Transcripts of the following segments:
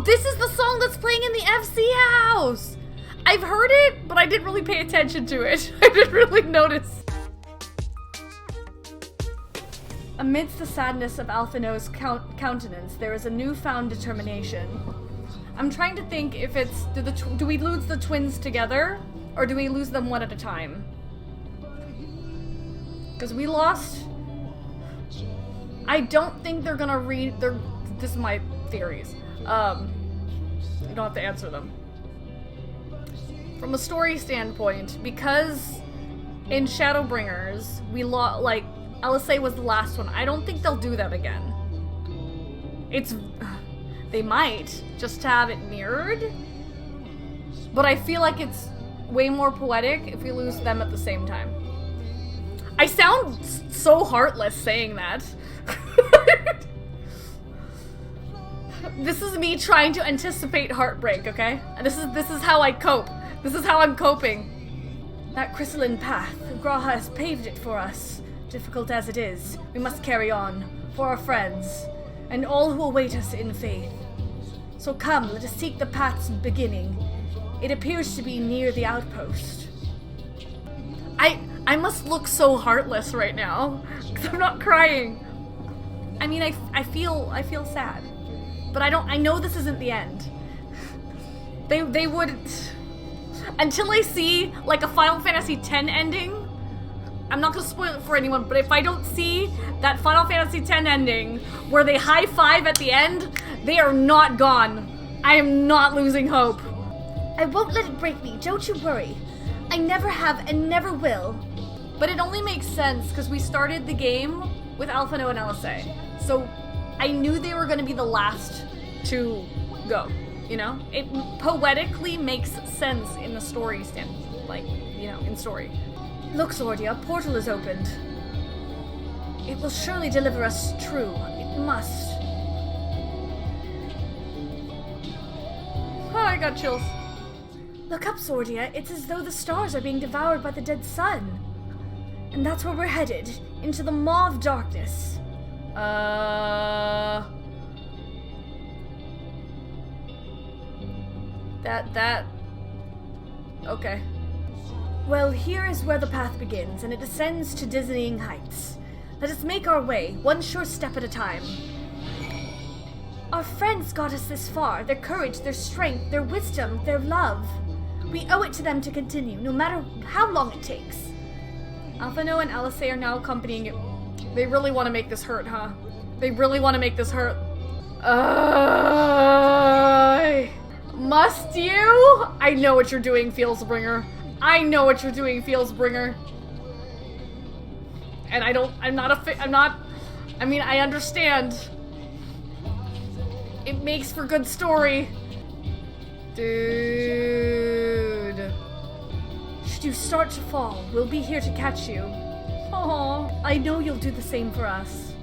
this is the song that's playing in the FC house! I've heard it, but I didn't really pay attention to it. I didn't really notice. Amidst the sadness of Alphino's countenance, there is a newfound determination. I'm trying to think if it's, do we lose the twins together, or do we lose them one at a time? Because we lost... I don't think they're gonna read, this is my theories. You don't have to answer them. From a story standpoint, because in Shadowbringers, we lost, like, LSA was the last one. I don't think they'll do that again. They might, just to have it mirrored. But I feel like it's way more poetic if we lose them at the same time. I sound so heartless saying that. This is me trying to anticipate heartbreak, okay? And this is how I cope. This is how I'm coping. That crystalline path, Graha has paved it for us. Difficult as it is, we must carry on, for our friends, and all who await us in faith. So come, let us seek the path's beginning. It appears to be near the outpost. I must look so heartless right now, because I'm not crying. I mean, I feel sad. But I know this isn't the end. They wouldn't... Until I see, like, a Final Fantasy X ending, I'm not gonna spoil it for anyone, but if I don't see that Final Fantasy X ending where they high-five at the end, they are not gone. I am not losing hope. I won't let it break me, don't you worry. I never have and never will. But it only makes sense because we started the game with Alphino and LSA. So I knew they were gonna be the last to go, you know? It poetically makes sense in the story in story. Look, Zordia, a portal is opened. It will surely deliver us true. It must. Oh, I got chills. Look up, Zordia. It's as though the stars are being devoured by the dead sun. And that's where we're headed. Into the maw of darkness. Okay. Well, here is where the path begins, and it descends to dizzying heights. Let us make our way, one sure step at a time. Our friends got us this far, their courage, their strength, their wisdom, their love. We owe it to them to continue, no matter how long it takes. Alphino and LSA are now accompanying you. They really want to make this hurt, huh? They really want to make this hurt. Must you? I know what you're doing, Fieldsbringer. I know what you're doing, Fieldsbringer. And I understand. It makes for good story. Dude. Should you start to fall, we'll be here to catch you. Aww, I know you'll do the same for us.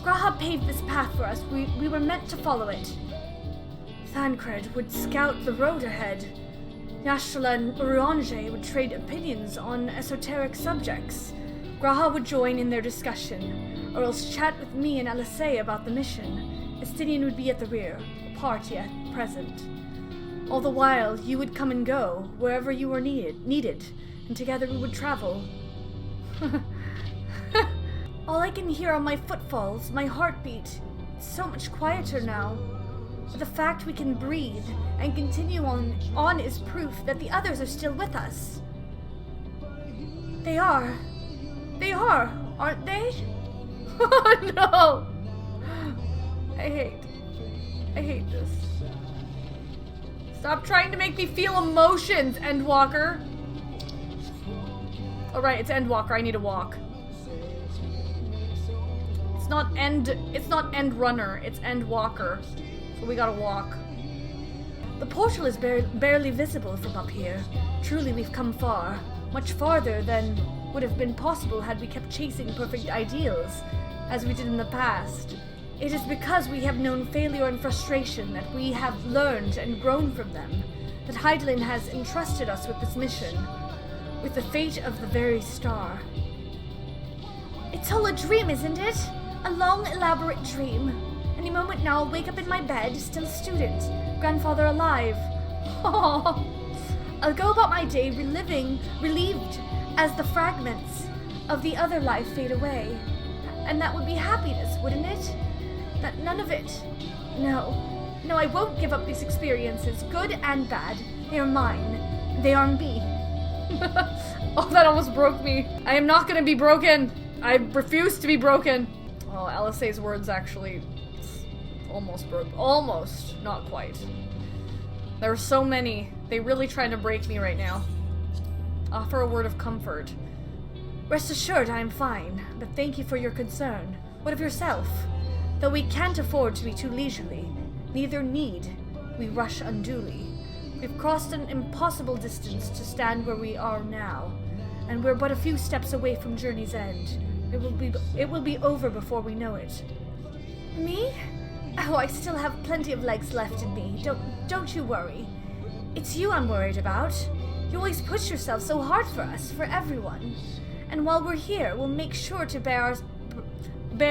Graha paved this path for us. We were meant to follow it. Thancred would scout the road ahead. Yashala and Urianger would trade opinions on esoteric subjects. Graha would join in their discussion, or else chat with me and LSA about the mission. Estinian would be at the rear, apart yet present. All the while, you would come and go, wherever you were needed, and together we would travel. All I can hear are my footfalls, my heartbeat. It's so much quieter now. But the fact we can breathe and continue on is proof that the others are still with us. They are. They are, aren't they? Oh no! I hate this. Stop trying to make me feel emotions, Endwalker. Oh right, it's Endwalker, I need to walk. It's not Endrunner, it's Endwalker. So we gotta walk. The portal is barely visible from up here. Truly we've come far. Much farther than would have been possible had we kept chasing perfect ideals, as we did in the past. It is because we have known failure and frustration that we have learned and grown from them, that Hythlodeus has entrusted us with this mission, with the fate of the very star. It's all a dream, isn't it? A long, elaborate dream. And Any moment now I'll wake up in my bed, still a student, grandfather alive. Oh, I'll go about my day relieved as the fragments of the other life fade away. And that would be happiness, wouldn't it? That none of it. No, I won't give up these experiences, good and bad. They are mine. They are me. Oh, that almost broke me. I am not gonna be broken. I refuse to be broken. Oh, LSA's words actually almost broke. Almost. Not quite. There are so many. They really trying to break me right now. Offer a word of comfort. Rest assured I am fine, but thank you for your concern. What of yourself? Though we can't afford to be too leisurely, neither need we rush unduly. We've crossed an impossible distance to stand where we are now, and we're but a few steps away from journey's end. It will be over before we know it. Me? Oh, I still have plenty of legs left in me. Don't you worry. It's you I'm worried about. You always push yourself so hard for us, for everyone. And while we're here, we'll make sure to bear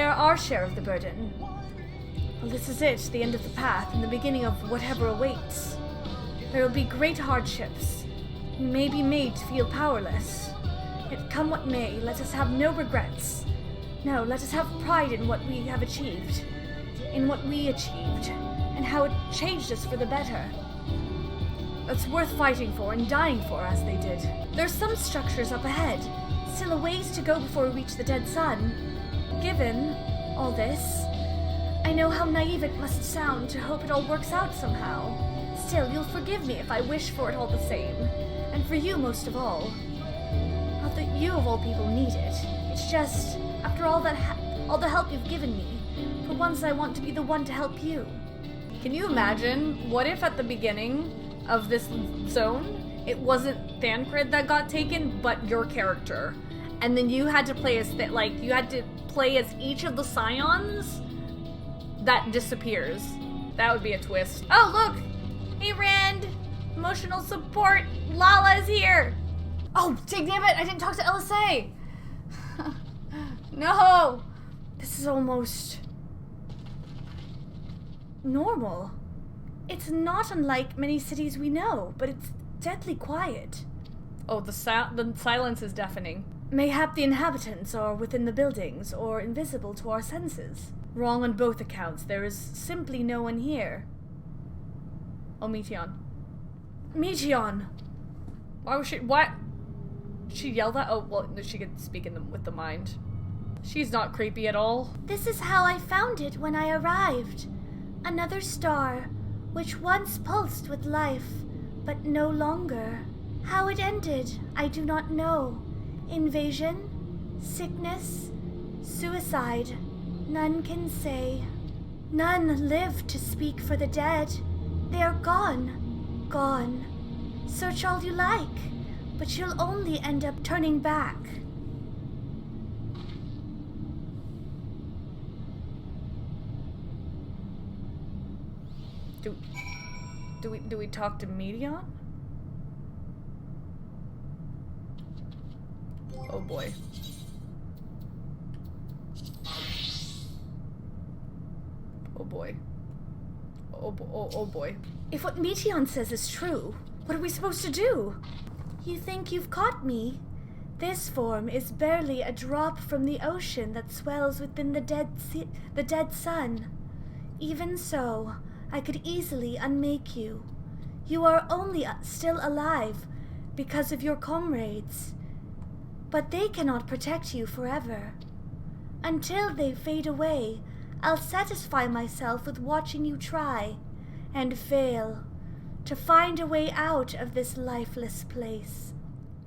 our share of the burden. Well, this is it, the end of the path, and the beginning of whatever awaits. There will be great hardships. We may be made to feel powerless. Yet come what may, let us have no regrets. No, let us have pride in what we have achieved. In what we achieved, and how it changed us for the better. It's worth fighting for and dying for, as they did. There's some structures up ahead. Still a ways to go before we reach the dead sun. Given all this, I know how naive it must sound to hope it all works out somehow. Still, you'll forgive me if I wish for it all the same. And for you most of all. Not that you of all people need it. It's just, after all the help you've given me, for once I want to be the one to help you. Can you imagine, what if at the beginning of this zone, it wasn't Thancred that got taken, but your character? And then you had to play as, you had to play as each of the Scions that disappears. That would be a twist. Oh, look! Hey, Rand! Emotional support! Lala is here! Oh, damn it! I didn't talk to LSA! No! This is almost normal. It's not unlike many cities we know, but it's deadly quiet. Oh, the silence is deafening. Mayhap the inhabitants are within the buildings, or invisible to our senses. Wrong on both accounts. There is simply no one here. Oh, Meteion. Meteion! Why? She yelled at? Oh, well, she could speak with the mind. She's not creepy at all. This is how I found it when I arrived. Another star, which once pulsed with life, but no longer. How it ended, I do not know. Invasion, sickness, suicide, none can say. None live to speak for the dead. They are gone, gone. Search all you like, but you'll only end up turning back. Do we talk to Meteion? Oh boy. Oh boy. Oh boy. If what Meteion says is true, what are we supposed to do? You think you've caught me? This form is barely a drop from the ocean that swells within the dead sun. Even so, I could easily unmake you. You are only still alive because of your comrades. But they cannot protect you forever. Until they fade away, I'll satisfy myself with watching you try and fail to find a way out of this lifeless place.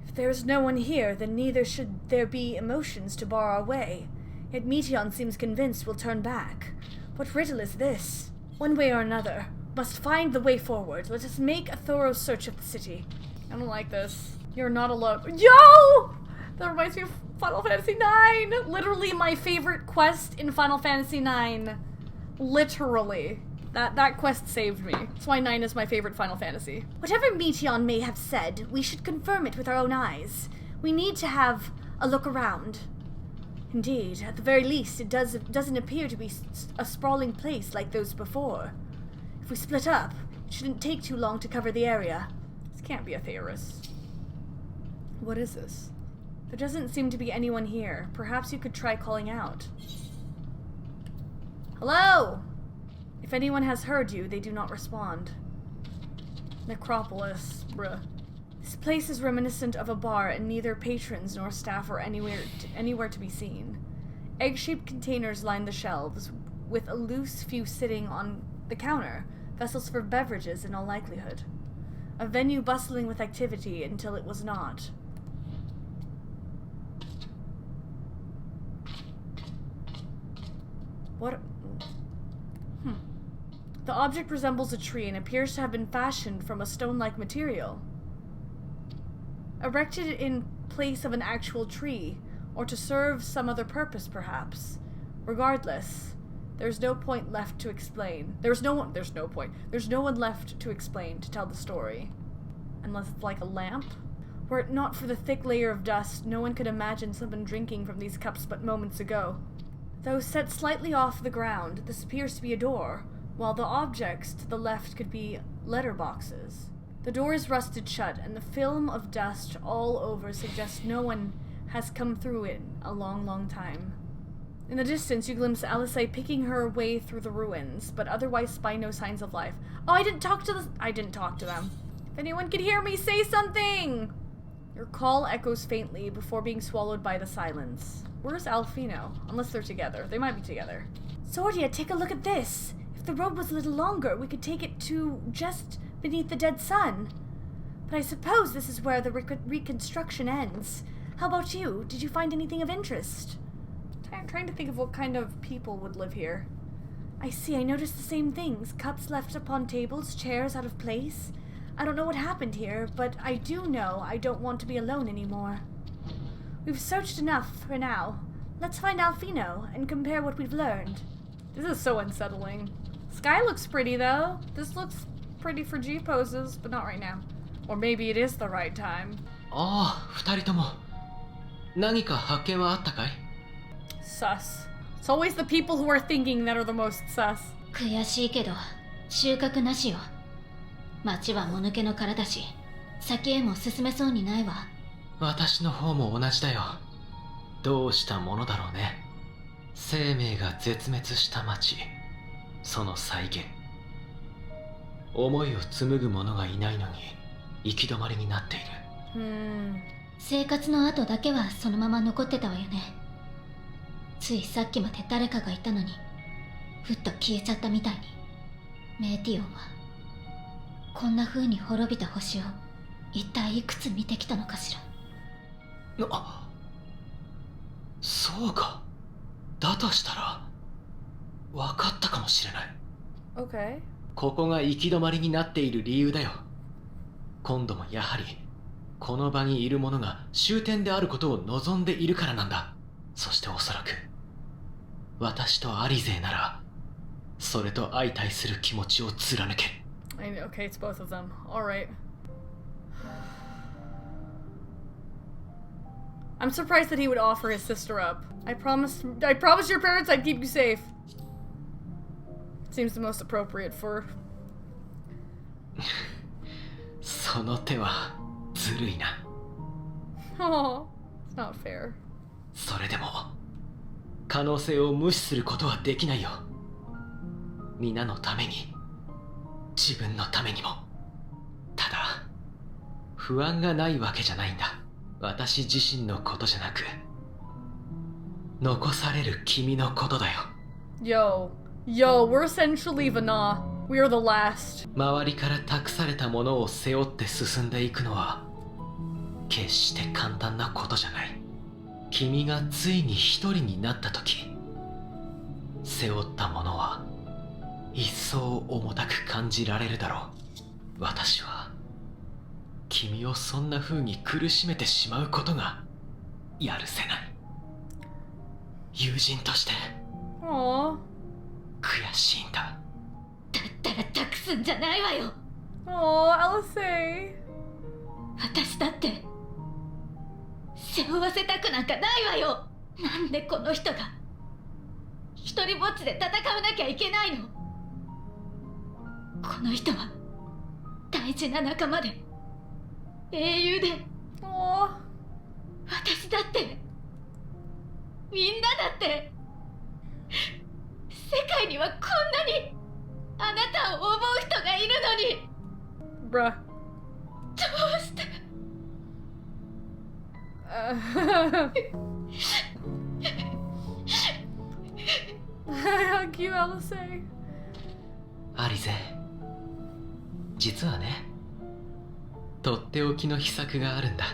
If there is no one here, then neither should there be emotions to bar our way. Yet Meteion seems convinced we'll turn back. What riddle is this? One way or another, must find the way forward. Let us make a thorough search of the city. I don't like this. You're not alone. Yo! That reminds me of Final Fantasy IX! Literally my favorite quest in Final Fantasy IX. Literally. That quest saved me. That's why 9 is my favorite Final Fantasy. Whatever Meteion may have said, we should confirm it with our own eyes. We need to have a look around. Indeed, at the very least, it doesn't appear to be a sprawling place like those before. If we split up, it shouldn't take too long to cover the area. This can't be a theorist. What is this? There doesn't seem to be anyone here. Perhaps you could try calling out. Hello? If anyone has heard you, they do not respond. Necropolis, bruh. This place is reminiscent of a bar, and neither patrons nor staff are anywhere to be seen. Egg-shaped containers line the shelves, with a loose few sitting on the counter, vessels for beverages in all likelihood. A venue bustling with activity until it was not. What? The object resembles a tree and appears to have been fashioned from a stone-like material. Erected in place of an actual tree, or to serve some other purpose, perhaps. Regardless, there's no point left to explain. There's no one left to explain, to tell the story. Unless it's like a lamp? Were it not for the thick layer of dust, no one could imagine someone drinking from these cups but moments ago. Though set slightly off the ground, this appears to be a door, while the objects to the left could be letterboxes. The door is rusted shut, and the film of dust all over suggests no one has come through it in a long, long time. In the distance, you glimpse Alice picking her way through the ruins, but otherwise spy no signs of life. Oh, I didn't talk to them. If anyone could hear me, say something! Your call echoes faintly before being swallowed by the silence. Where's Alfino? Unless they're together. They might be together. Zordia, take a look at this! If the road was a little longer, we could take it to just beneath the dead sun. But I suppose this is where the reconstruction ends. How about you? Did you find anything of interest? I'm trying to think of what kind of people would live here. I see, I noticed the same things. Cups left upon tables, chairs out of place. I don't know what happened here, but I do know I don't want to be alone anymore. We've searched enough for now. Let's find Alfino and compare what we've learned. This is so unsettling. Sky looks pretty, though. This looks pretty for G poses, but not right now. Or maybe it is the right time. Sus. It's always the people who are thinking that are the most sus. 悔しいけど収穫なしよ。町はもぬけの殻だし、先へも進めそうにないわ。私の方も同じだよ。どうしたものだろうね。生命が絶滅した町、その再現。思いを紡ぐ者がいないのに行き止まりになっている。生活の跡だけはそのまま残ってたわよね。ついさっきまで誰かがいたのに、ふっと消えちゃったみたいに。メティオンはこんな風に滅びた星を一体いくつ見てきたのかしら。そうか。だとしたら分かったかもしれない。Okay. ここが行き止まりになっている理由だよ。今度もやはりこの場にいる者が終点であることを望んでいるからなんだ。そしておそらく私とアリゼならそれと相対する気持ちを貫ける。Okay, it's both of them. Alright. I'm surprised that he would offer his sister up. I promised your parents I'd keep you safe. Seems the most appropriate for... その手はずるいな。Oh, it's not fair. それでも可能性を無視することはできないよ。皆のために、自分のためにも。ただ不安がないわけじゃないんだ。私自身のことじゃなく、残される君のことだよ。Yo, we're essentially Vana. We are the last. 周りから託されたものを背負って進んでいくのは決して簡単なことじゃない。君がついに一人になった時、背負ったものは一層重たく感じられるだろう。私は君をそんな風に苦しめてしまうことがやるせない。友人として悔しいんだ。だったら託すんじゃないわよ。Alice. 私だって背負わせたくなんかないわよ。なんでこの人が一人ぼっちで戦わなきゃいけないの。この人は大事な仲間で英雄で、Oh. 私だってみんなだって世界にはこんなにあなたを思う人がいるのに Bruh. どうして I hug you, Alice. アリゼ、実はね、とっておきの秘策があるんだ。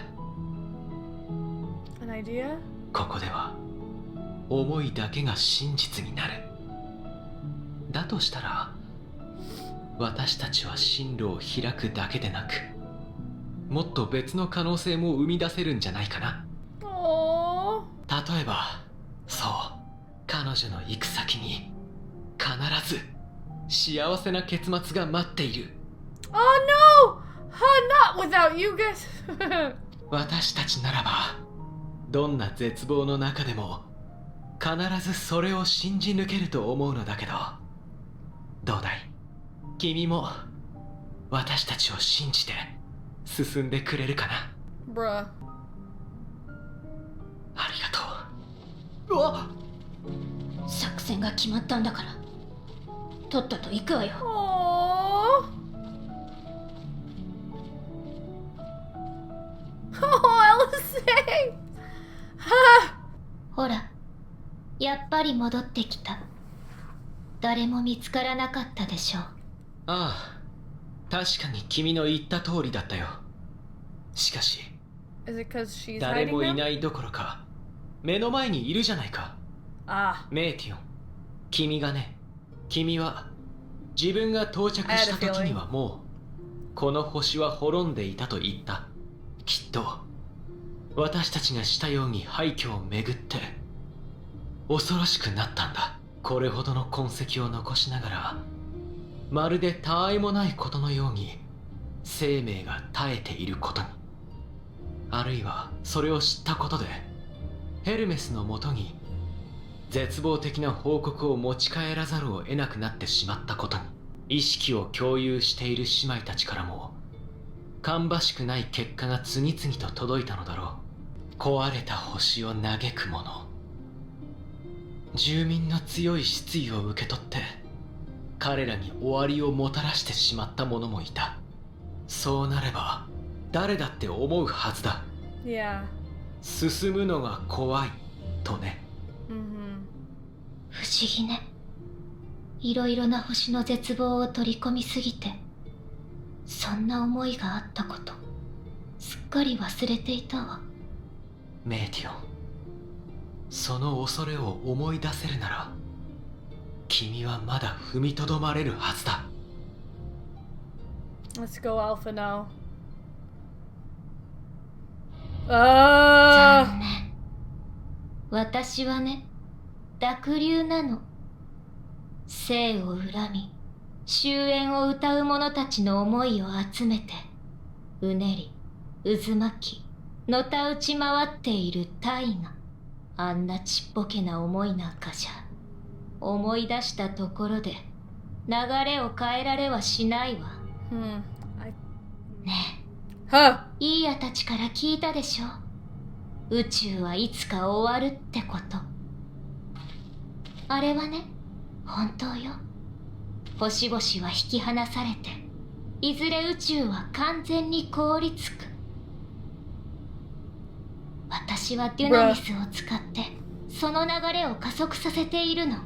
An idea? ここでは思いだけが真実になる。だとしたら私たちは進路を開くだけでなく、もっと別の可能性も生み出せるんじゃないかな。 Oh. 例えば、そう、彼女の行く先に必ず幸せな結末が待っている。 Oh no! Not without you guys. 私たちならばどんな絶望の中でも必ずそれを信じ抜けると思うのだけど、どうだい？君も私たちを信じて進んでくれるかな。 Bruh. ありがとう。うわっ！作戦が決まったんだからとっとと行くわよ。 Oh. Oh, Alice. ほら、やっぱり戻ってきた。誰も見つからなかったでしょう。ああ、確かに君の言った通りだったよ。しかし Is it because she's 誰 hiding もい him? ないどころか目の前にいるじゃないか。 Ah. メイティオン、君がね、君は自分が到着した時にはもうこの星は滅んでいたと言った。きっと私たちがしたように廃墟を巡って恐ろしくなったんだ。これほどの痕跡を残しながら、まるで他愛もないことのように生命が絶えていることに、あるいはそれを知ったことでヘルメスのもとに絶望的な報告を持ち帰らざるを得なくなってしまったことに、意識を共有している姉妹たちからも芳しくない結果が次々と届いたのだろう。壊れた星を嘆く者、住民の強い失意を受け取って彼らに終わりをもたらしてしまった者もいた。そうなれば誰だって思うはずだ。 Yeah. 進むのが怖いとね。 Mm-hmm. 不思議ね。いろいろな星の絶望を取り込みすぎて、そんな思いがあったことすっかり忘れていたわ。メイティオン、その恐れを思い出せるなら君はまだ踏みとどまれるはずだ。 Let's go Alpha now. 残念。私はね、濁流なの。生を恨み終焉を歌う者たちの思いを集めて、うねり渦巻きのたうち回っている大河。あんなちっぽけな思いなんかじゃ思い出したところで流れを変えられはしないわ。Hmm. ね Huh. え、イーヤたちから聞いたでしょ。宇宙はいつか終わるってこと。あれはね、本当よ。星々は引き離されて、いずれ宇宙は完全に凍りつく。私はデュナミスを使ってその流れを加速させているの。だっ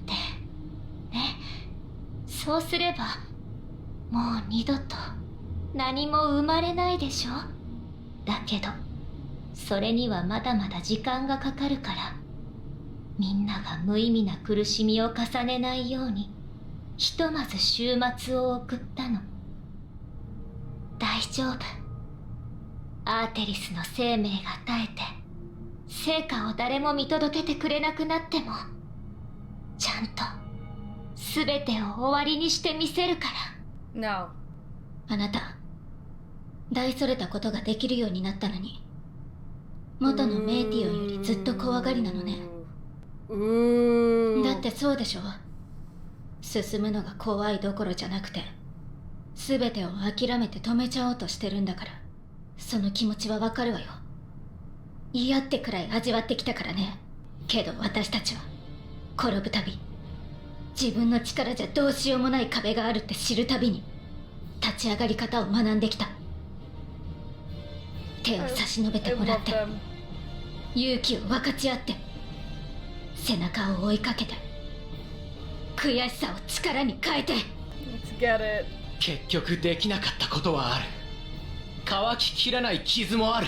てね、そうすればもう二度と何も生まれないでしょ。だけどそれにはまだまだ時間がかかるから、みんなが無意味な苦しみを重ねないようにひとまず週末を送ったの。大丈夫。アーテリスの生命が絶えて成果を誰も見届けてくれなくなっても、ちゃんと全てを終わりにしてみせるか No. ら。あなた大それたことができるようになったのに、元のメイティオンよりずっと怖がりなのね。だってそうでしょ。進むのが怖いどころじゃなくて、全てを諦めて止めちゃおうとしてるんだから、その気持ちはわかるわよ。嫌ってくらい味わってきたからね。けど私たちは転ぶたび、自分の力じゃどうしようもない壁があるって知るたびに立ち上がり方を学んできた。手を差し伸べてもらって、勇気を分かち合って、背中を追いかけて、悔しさを力に変えて。結局できなかったことはある。乾ききらない傷もある。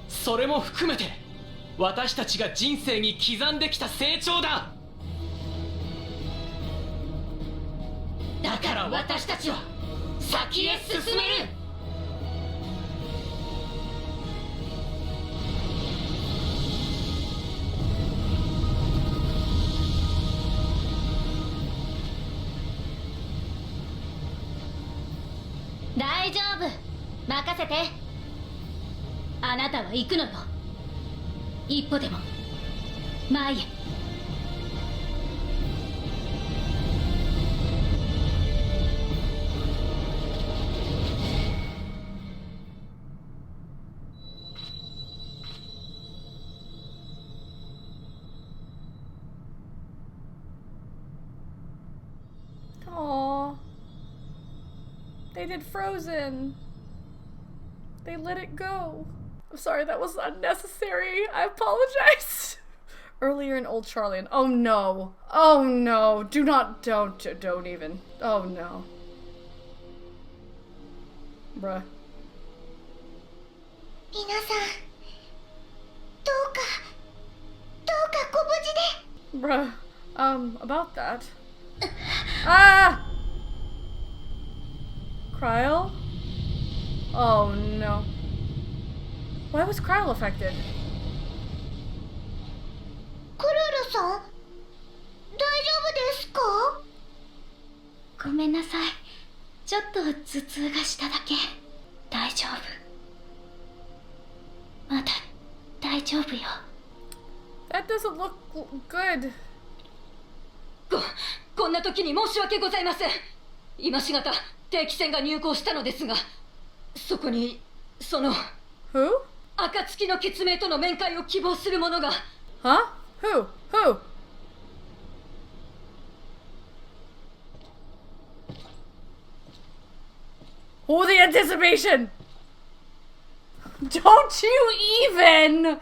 それも含めて私たちが人生に刻んできた成長だ。だから私たちは先へ進める。大丈夫、任せて。あなたは行くのよ。一歩でも前へ。Aww. They did Frozen. They let it go. I'm sorry, that was unnecessary. I apologize. Earlier in Old Charlie. Oh no. Oh no. Don't even. Oh no. Bruh. 皆さん、どうかご無事で。 Bruh. About that. Ah! Kryl? Oh no. Why was Kryl affected? クルルさん、大丈夫ですか？ごめんなさい。ちょっと頭痛がしただけ。大丈夫。まだ大丈夫よ。That doesn't look good. こんな時に申し訳ございません。今しがた定期船が入港したのですが、そこにその Who? 暁の血明との面会を希望する者が。 Huh? Who? Oh, the anticipation! Don't you even!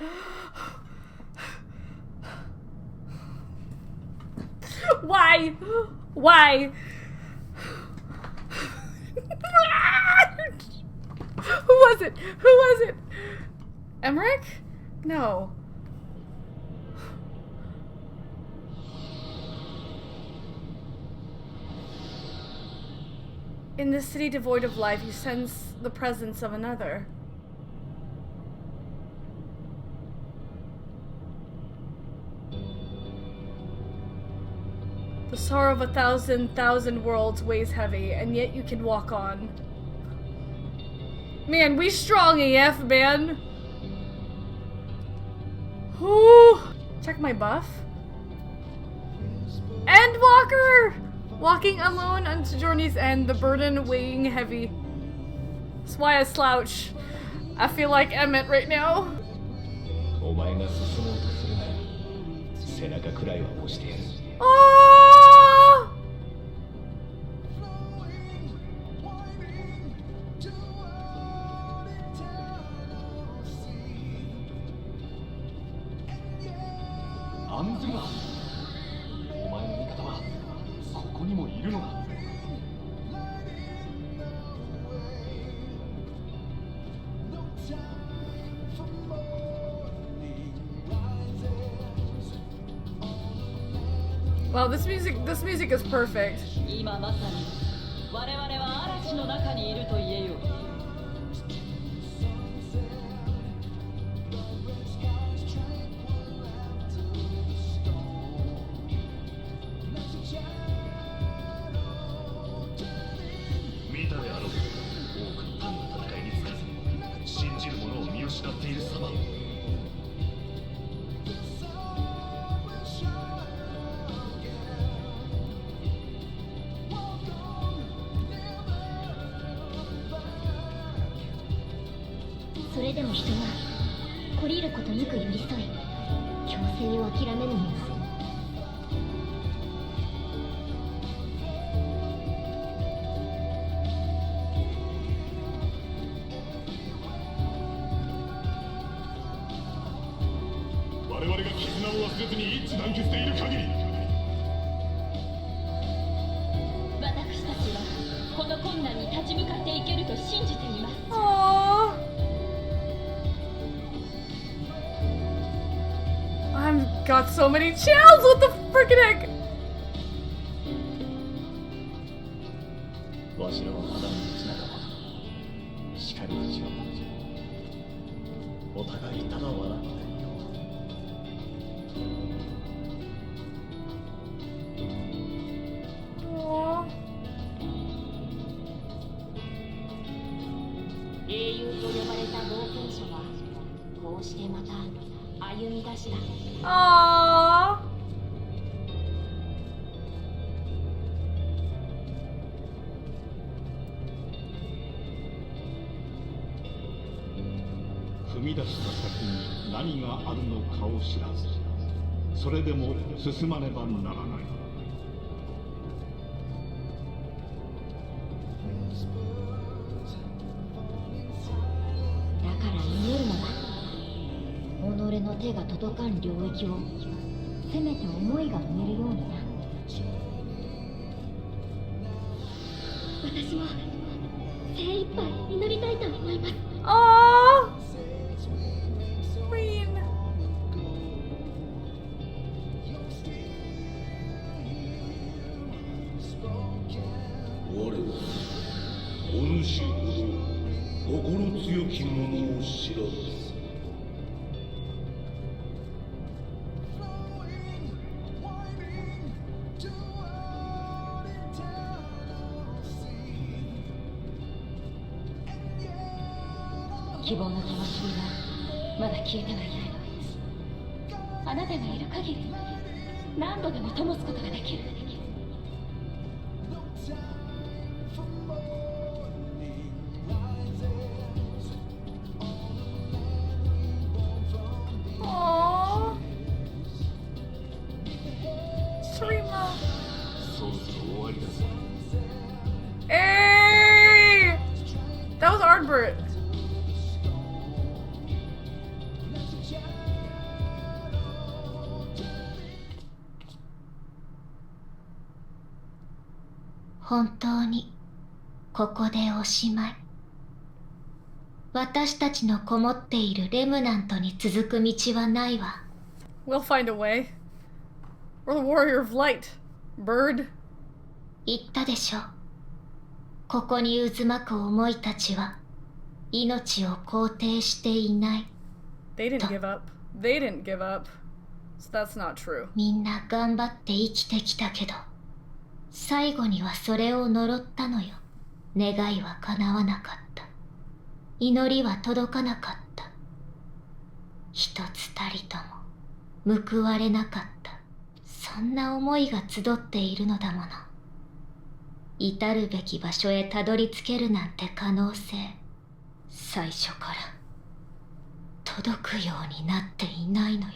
Why? Who was it? Emmerich? No. In this city devoid of life, you sense the presence of another. The sorrow of 1,000,000 worlds weighs heavy, and yet you can walk on. Man, we strong AF, man. Whew. Check my buff. Endwalker! Walking alone unto journey's end, the burden weighing heavy. That's why I slouch. I feel like Emmet right now. お前が進もうとするなら背中くらいは押してやる。 Oh! Anzuma! お前の味方はここにもいるのだ。Wow, this music is perfect. 今まさに我々は嵐の中にいると言えよう。見たであろう。多くの民が戦いにつかず信じる者を見失っている様。れでも人は懲りることなく寄り添い強制を諦めぬのだ。我々が絆を忘れずに一致団結している限り、私たちはこの困難に立ち向かっていけると信じています。Aww. I've got so many chills. What the frickin' heck? わしらはただの道仲間。叱り口はお互いただ笑っていよう。 Aww. 英雄と呼ばれた冒険者はこうしてまた歩み出した。 Aww. 踏み出した先に何があるのかを知らず、それでも進まねばならない。だから祈るのだ。己の手が届かん領域をせめて思いが埋めるようにな。私も精一杯祈りたいと思います。 Aww. Queen. 我はお主ほど心強き者を知らず。希望の灯はまだ消えてはいない。あなたがいる限り何度でも灯すことができる。Aww. Serena. そろそろ終わりだぞ。 Hey! That was Ardbert. 本当にここでおしまい。私たちのこもっているレムナントに続く道はないわ。 We'll find a way. We're the warrior of light. Bird. 言ったでしょ。ここに渦巻く思いたちは命を肯定していない。 They didn't give up. They didn't give up. So that's not true. みんな頑張って生きてきたけど、最後にはそれを呪ったのよ。願いは叶わなかった。祈りは届かなかった。一つたりとも報われなかった。そんな思いが集っているのだもの。至るべき場所へたどり着けるなんて可能性、最初から届くようになっていないのよ。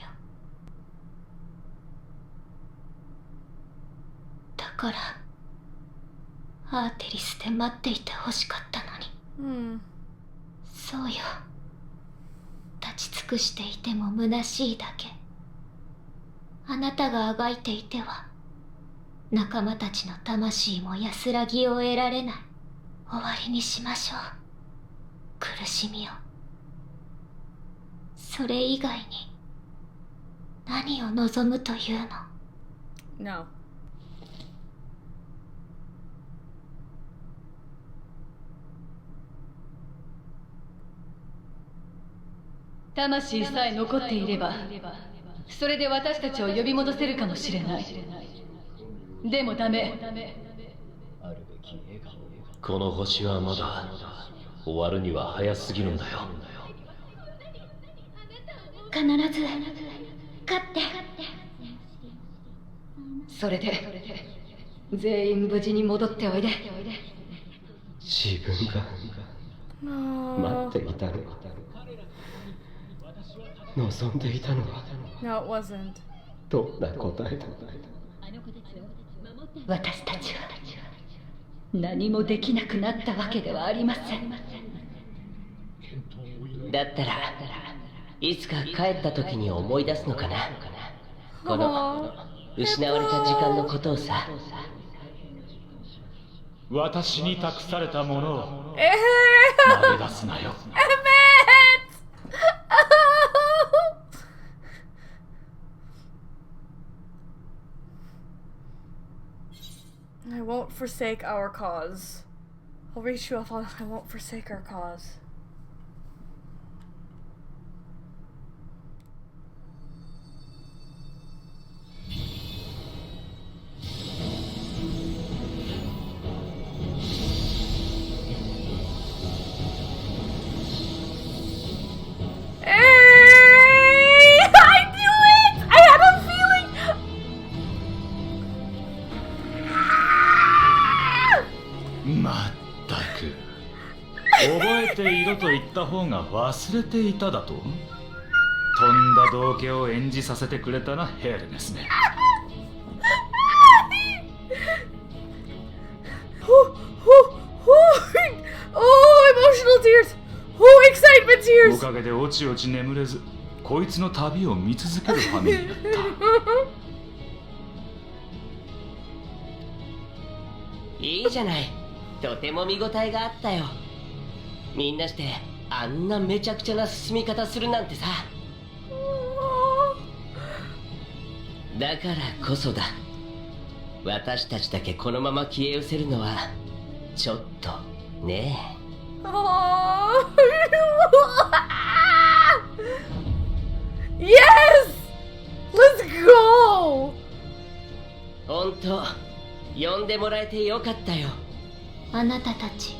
だからアーテリスで待っていてほしかったのに。そうよ。立ち尽くしていても虚しいだけ。あなたがあがいていては仲間たちの魂も安らぎを得られない。終わりにしましょう、苦しみを。それ以外に何を望むというの？ No. 魂さえ残っていれば、それで私たちを呼び戻せるかもしれない。でもダメ。あるべき笑顔。この星はまだ終わるには早すぎるんだよ。必ず勝って。それで全員無事に戻っておいで。自分が No. 待っていたのは望んでいたのは No, it wasn't. どんな答えだ。私たちは何もできなくなったわけではありません。だったらいつか帰った時に思い出すのかな、この失われた時間のことをさ。私に託されたものを Eh, 投げ出すなよ。 Emmett! I won't forsake our cause. I'll reach you if I won't forsake our cause. I knew it! I had a feeling! まったく覚えていろと言った方が忘れていただと。とんだ道化を演じさせてくれたな、ヘルネスね。Oh, emotional tears! Oh, excitement お tears! かげでおちおち眠れず、こいつの旅を見続ける羽目になった。いいじゃない、とても見応えがあったよ。みんなしてあんなめちゃくちゃな進み方するなんてさ。だからこそだ、私たちだけこのまま消え失せるのはちょっとねえ。Oh. Yes! Let's go! ほんと呼んでもらえてよかったよ。あなたたち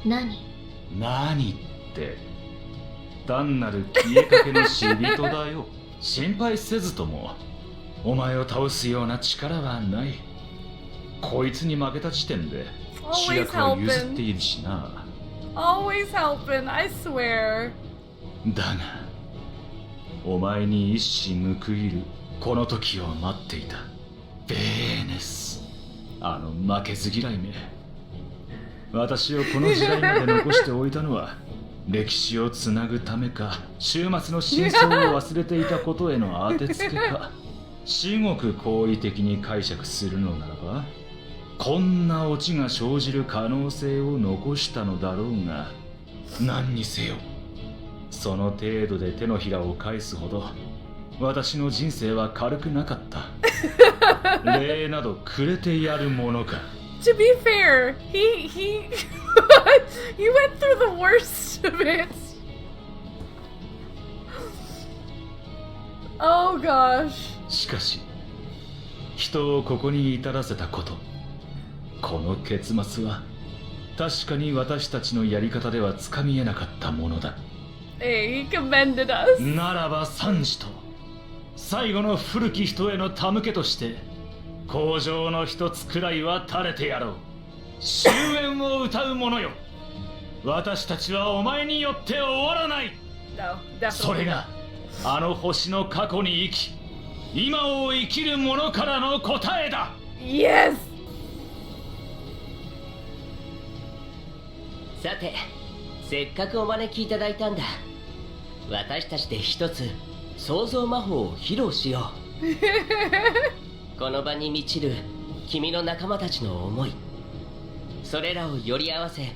何？何って単なる消えかけの死人だよ。心配せずともお前を倒すような力はない。こいつに負けた時点で主役は譲っているしな。 Always helping, I swear. だがお前に一矢報いるこの時を待っていた。ベーネス、あの負けず嫌いめ。私をこの時代まで残しておいたのは歴史をつなぐためか、終末の真相を忘れていたことへの当てつけか、至極好意的に解釈するのならばこんなオチが生じる可能性を残したのだろうが、何にせよその程度で手のひらを返すほど私の人生は軽くなかった。礼などくれてやるものか。To be fair, he he went through the worst of it. Oh gosh. しかし人をここに至らせたこと、この結末は確かに私たちのやり方ではつかみえなかったものだ。Hey, he commended us. ならば賛辞と最後の古き人への手向けとして口上の一つくらいは垂れてやろう。終焉を歌う者よ、私たちはお前によって終わらない。 No, definitely. それがあの星の過去に生き今を生きる者からの答えだ。 Yes. さて、せっかくお招きいただいたんだ。私たちで一つ創造魔法を披露しよう。この場に満ちる君の仲間たちの思い、それらをより合わせ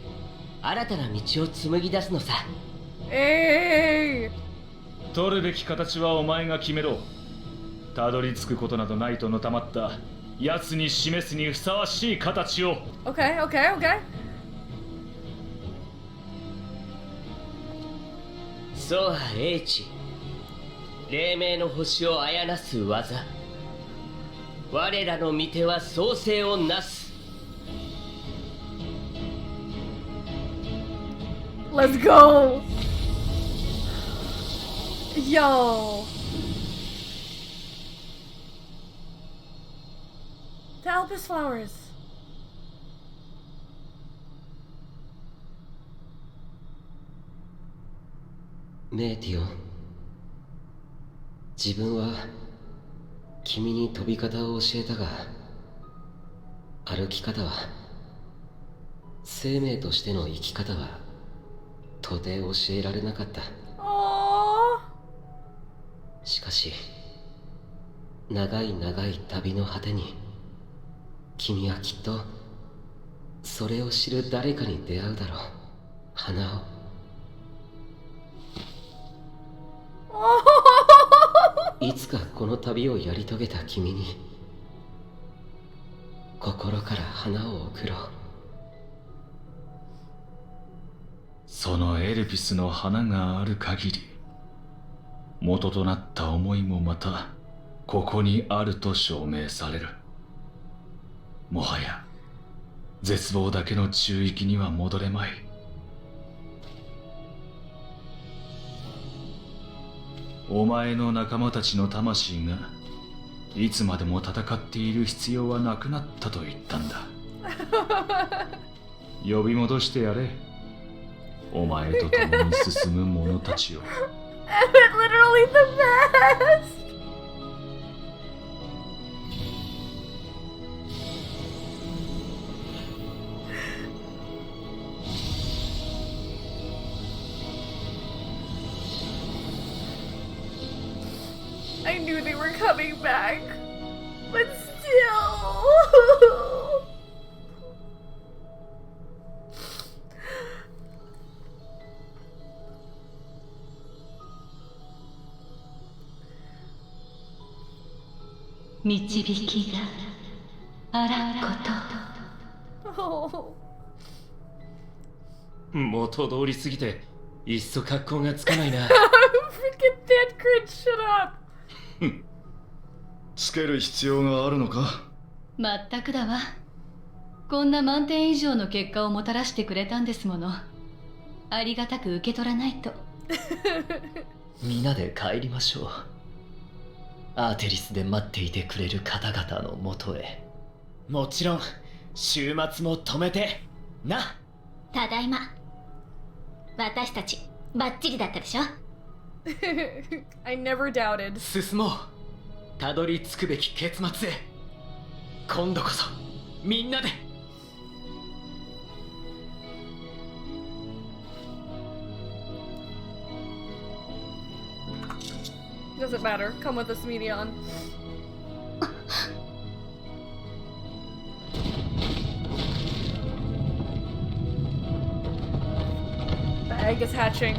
新たな道を紡ぎ出すのさ。Hey. 取るべき形はお前が決めろ。たどり着くことなどないとのたまった奴に示すにふさわしい形を。 Okay, okay, okay. そうは英知、黎明の星をあやなす技、我らの御手は創世をなす。 Let's go. Yo. The Albus flowers. メーティオン、自分は君に飛び方を教えたが、歩き方は、生命としての生き方は到底教えられなかった。しかし長い長い旅の果てに、君はきっとそれを知る誰かに出会うだろう。花を。いつかこの旅をやり遂げた君に心から花を贈ろう。そのエルピスの花がある限り、元となった思いもまたここにあると証明される。もはや絶望だけの中域には戻れまい。お前の仲間たちの魂がいつまでも戦っている必要はなくなったと言ったんだ。呼び戻してやれ、お前と共に進む者たちを。Emmett, literally the best! I knew they were coming back, but still. "導きがあらこと." Oh. 元通りすぎていっそ格好がつかないな。Freaking dead cringe, shut up! つける必要があるのか？まったくだわ。こんな満点以上の結果をもたらしてくれたんですもの。ありがたく受け取らないと。皆で帰りましょう。アーテリスで待っていてくれる方々のもとへ。もちろん週末も止めてな。ただいま。私たちバッチリだったでしょ。I never doubted. 進もう。たどり着くべき結末へ。今度こそみんなで。Doesn't matter. Come with us, Meteion. The egg is hatching.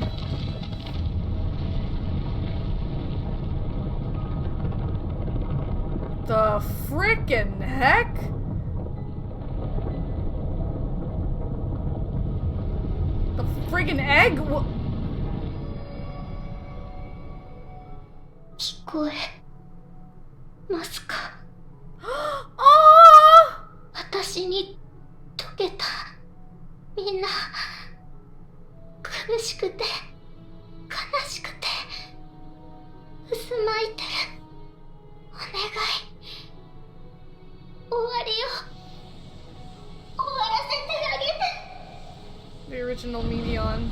The frickin' heck? The friggin' egg? What? 聞こえますか？私に溶けた。みんな苦しくて悲しくて渦巻いてる。お願い、終わりを終わらせてあげて。 The original Meteion.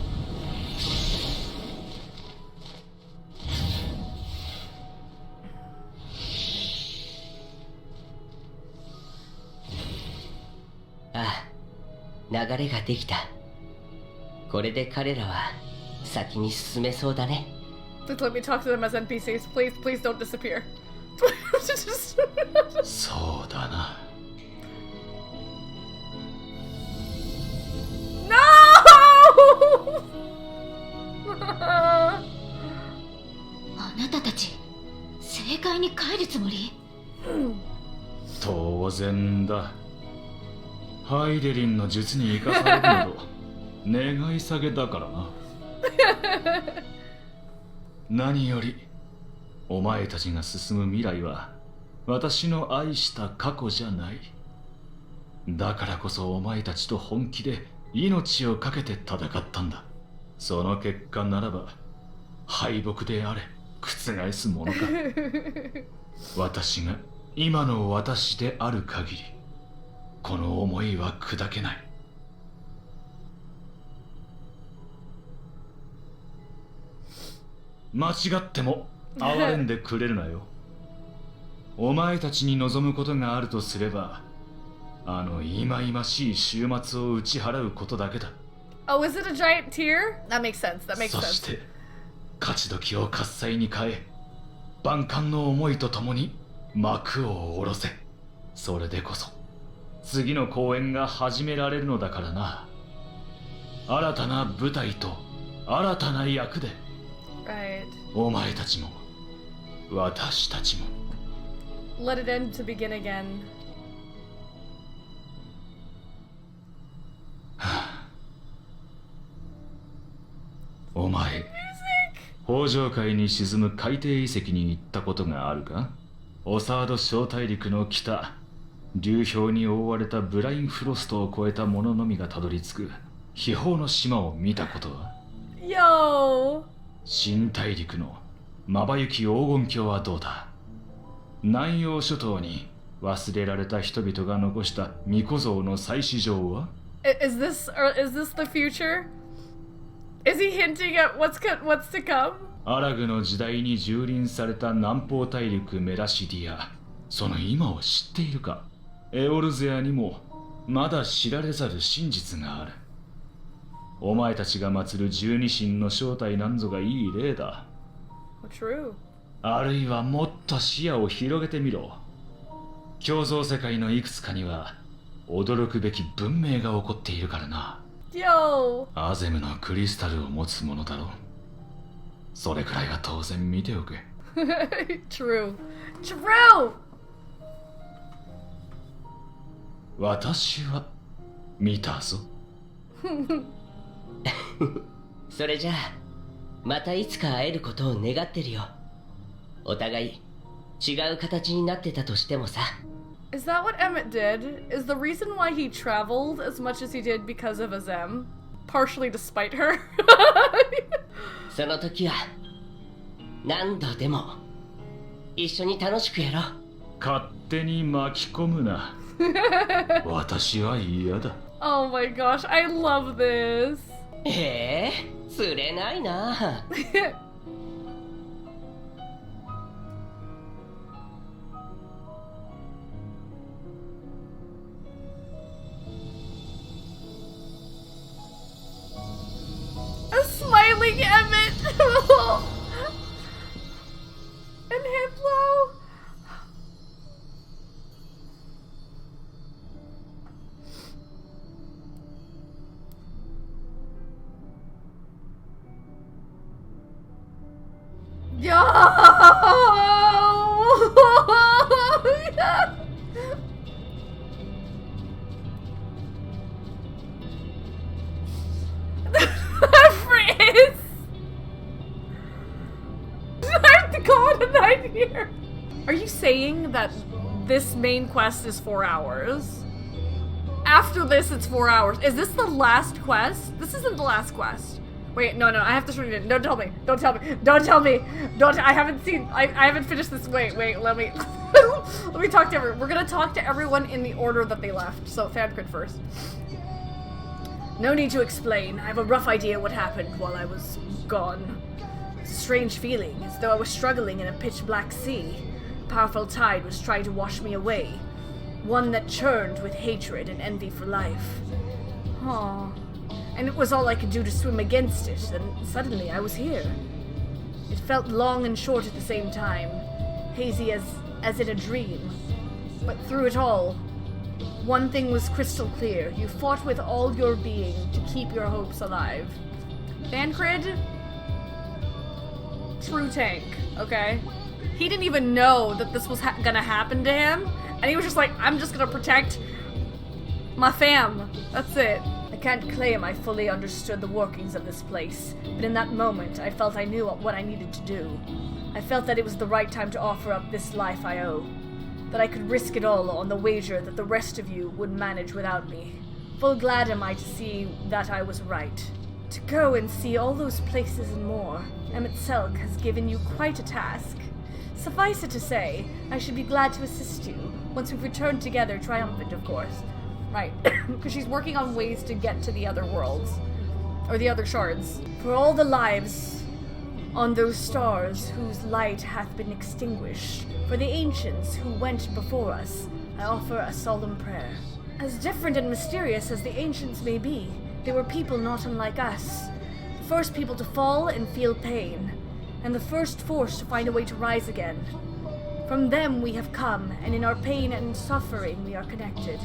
Ah, 流れができた。これで彼らは先に進めそうだね。Please let me talk to them as NPCs. Please, please don't disappear. そうだな。No! あなたたち正解に帰るつもり？当然だ。ハイデリンの術に生かされるなど願い下げだからな。何よりお前たちが進む未来は私の愛した過去じゃない。だからこそお前たちと本気で命を懸けて戦ったんだ。その結果ならば敗北であれ覆すものか。私が今の私である限りこの思いは砕けない。間違っても哀れんでくれるなよ。お前たちに望むことがあるとすれば、あの忌々しい終末を打ち払うことだけだ。Oh, is it a giant tear? That makes sense. That makes そ sense. して勝ち時を喝采に変え、万感の思いとともに幕を下ろせ。それでこそ次の公演が始められるのだからな。新たな舞台と新たな役で、Right. お前たちも私たちも。 Let it end to begin again. お前、北上海に沈む海底遺跡に行ったことがあるか？オサード小大陸の北、流氷に覆われたブラインフロストを越えた者のみがたどり着く秘宝の島を見たことは？ Yo! 新大陸のまばゆき黄金鏡はどうだ？南洋諸島に忘れられた人々が残した巫女像の祭祀場は？ Is this the future? Is he hinting at what's to come? アラグの時代に蹂躙された南方大陸メラシディア、その今を知っているか？エオルゼアにもまだ知られざる真実がある。お前たちが祀る十二神の正体なんぞがいい例だ。 True. あるいはもっと視野を広げてみろ。共造世界のいくつかには驚くべき文明が起こっているからな。Yo! アゼムのクリスタルを持つものだろう。それくらいは当然見ておけ。True. True! 私は見たぞ。それじゃあまたいつか会えることを願ってるよ。お互い違う形になってたとしてもさ。Is that what Emmett did? Is the reason why he traveled as much as he did because of Azem? Partially despite her? その時は何度でも一緒に楽しくやろう。勝手に巻き込むな。私は嫌だ。Oh my gosh, I love this. 釣れないな。A smiling Emmett! And Hythlo! Yo! Frizz! I have to call it a night here. Are you saying that this main quest is 4 hours? After this, it's 4 hours. Is this the last quest? This isn't the last quest. Wait, no, I have to show you. Don't tell me. Don't tell me. Don't tell me. I haven't seen. I haven't finished this. Wait. Let me. Let me talk to everyone. We're gonna talk to everyone in the order that they left. So, Thancred first. No need to explain. I have a rough idea what happened while I was gone. It's a strange feeling, as though I was struggling in a pitch-black sea. A powerful tide was trying to wash me away. One that churned with hatred and envy for life. Aww. And it was all I could do to swim against it, and suddenly I was here. It felt long and short at the same time, hazy as in a dream. But through it all, one thing was crystal clear. You fought with all your being to keep your hopes alive. Thancred? True tank, okay? He didn't even know that this was gonna happen to him, and he was just like, I'm just gonna protect my fam. That's it. I can't claim I fully understood the workings of this place, but in that moment I felt I knew what I needed to do. I felt that it was the right time to offer up this life I owe. That I could risk it all on the wager that the rest of you would manage without me. Full glad am I to see that I was right. To go and see all those places and more, Emet-Selch has given you quite a task. Suffice it to say, I should be glad to assist you, once we've returned together, triumphant of course. Right, because she's working on ways to get to the other worlds. Or the other shards. For all the lives on those stars whose light hath been extinguished, for the ancients who went before us, I offer a solemn prayer. As different and mysterious as the ancients may be, they were people not unlike us. The first people to fall and feel pain, and the first force to find a way to rise again. From them we have come, and in our pain and suffering we are connected.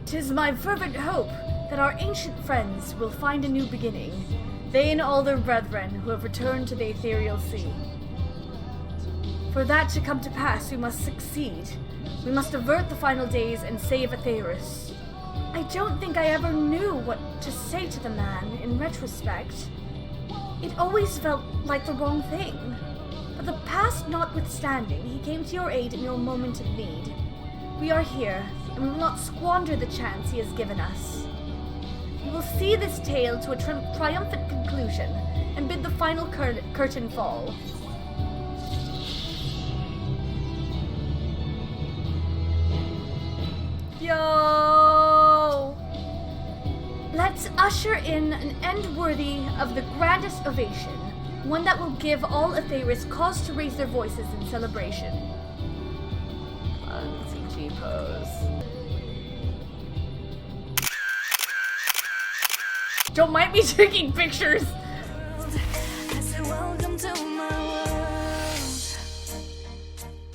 'Tis my fervent hope that our ancient friends will find a new beginning, they and all their brethren who have returned to the ethereal sea. For that to come to pass, we must succeed. We must avert the final days and save Aetheris. I don't think I ever knew what to say to the man in retrospect. It always felt like the wrong thing. But the past notwithstanding, he came to your aid in your moment of need. We are here, and we will not squander the chance he has given us. We will see this tale to a triumphant conclusion, and bid the final curtain fall. Yo! Let's usher in an end worthy of the grandest ovation, one that will give all Aetheris cause to raise their voices in celebration. Fancy G-pose. Don't mind me taking pictures!